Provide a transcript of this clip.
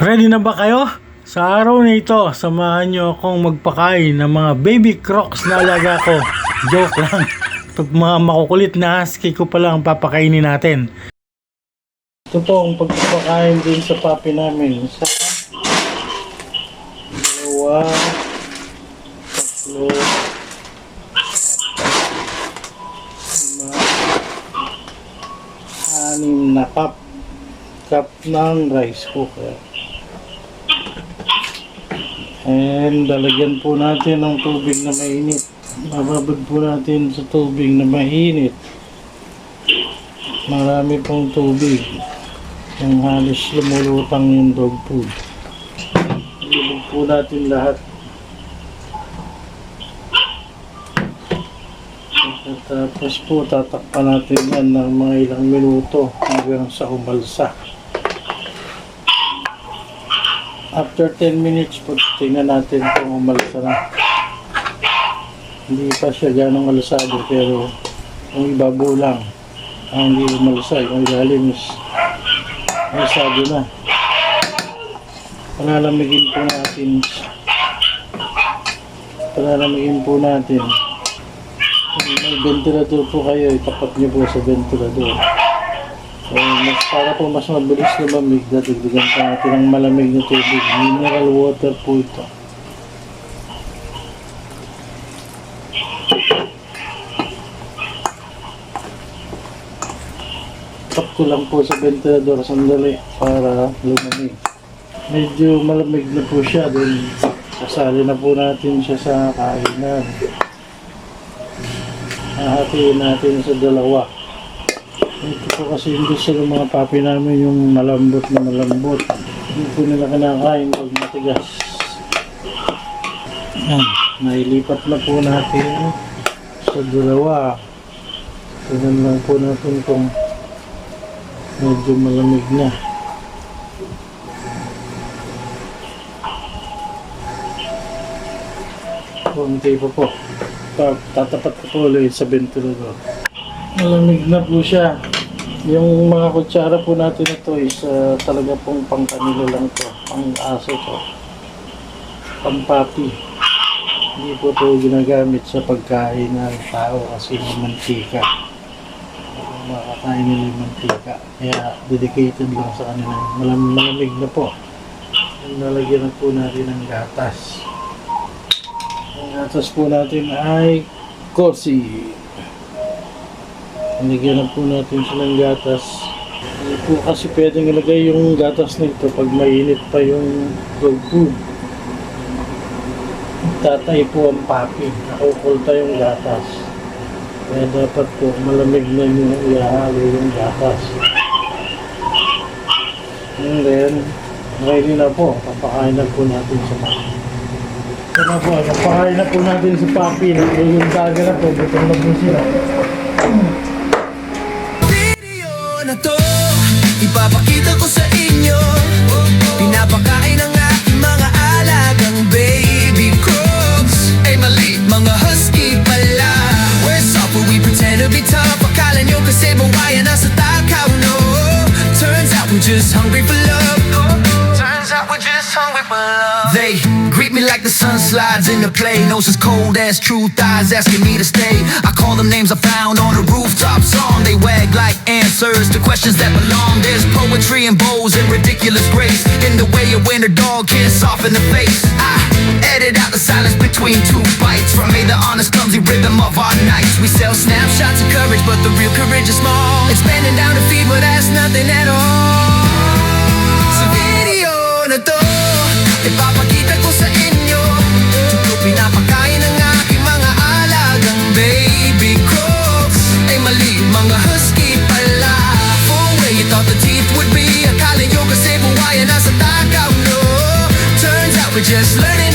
Ready na ba kayo? Sa araw na ito, samahan nyo akong magpakain ng mga baby crocs na alaga ko. Joke lang. Ito mga makukulit na husky ko pala ang papakainin natin. Ito po ang pagpapakain din sa puppy namin. Isa, dalawa, tatlo, lima, anim na cup ng rice cooker. And lalagyan po natin ng tubig na mainit. Mababad po natin sa tubig na mainit. Marami pong tubig. Yung halos lumulutang yung dog food. Ilog po natin lahat. At tapos po tatakpan natin yan ng mga ilang minuto hanggang sa umalsa. After 10 minutes po, tingnan natin kung umalsa na. Hindi pa siya ganong alasado, pero ang ibabo lang ang hindi umalsa. Yung ilalim is alasado na. Palalamigin po natin. Kung may ventilador po kayo, itapat nyo po sa ventilador. So, para po mas mabilis lumamig, dadagdagan pa natin ng malamig na tubig. Mineral water po ito. Tap ko lang po sa ventilador sandali para lumamig. Medyo malamig na po siya, then kasali na po natin siya sa kainan. Hahatiin natin sa dalawa. Ito po kasi yung gusto ng mga puppy namin, yung malambot na malambot. Hindi po nila kinakain pag matigas. Yan. Nailipat na po natin sa dalawa. Tignan lang po natin kung medyo malamig na. Kunti pa po. Tatapat ko po ulit sa ventilador. Malamig na po siya. Yung mga kutsara po natin ito is talaga pong pang kanila lang to, pang aso to, pang puppy. Hindi po ito ginagamit sa pagkain ng tao kasi may mantika. Makakain nila yung mantika. Kaya dedicated lang sa kanila. Malamig na po. Nalagyan na po natin ng gatas. Ang gatas po natin ay Cozy. Nilagyan na po natin siya ng gatas. Hindi po kasi pwedeng ilagay yung gatas nito pag mainit pa yung dog food. Tatay po ang puppy. Nakukulta yung gatas. Kaya dapat po malamig na yung ihahalo yung gatas. And then, ready na po. Papakain na po natin sa puppy. Ito na po. Papakain na po natin sa puppy. Yung daga na po. Butong na po sila. Na to, ipapakita ko sa inyo. Pinapakain ang aking mga alagang baby crocs. Ay mali, mga husky pala. We're soft but we pretend to be tough. Akala nyo kasi bawayan nasa takaw, no. Turns out we're just hungry for love. Turns out we're just hungry for love. They greet me like the sun slides into play. Noses cold as truth eyes asking me to stay. I call them names I found on a rooftop song. They wag like answers to questions that belong. There's poetry and bows and ridiculous grace in the way a winter dog can soften the face. I edit out the silence between two bites from me, the honest clumsy rhythm of our nights. We sell snapshots of courage, but the real courage is small. It's bending down to feed, but that's nothing at all. Sa video na to, ipapakita ko sa inyo. Ito pinapakain ang aking mga alagang baby crocs. Ay mali, mga husky pala. Full way you thought the teeth would be. Akala nyo kasi buwayan nasa takaw, no. Turns out we're just learning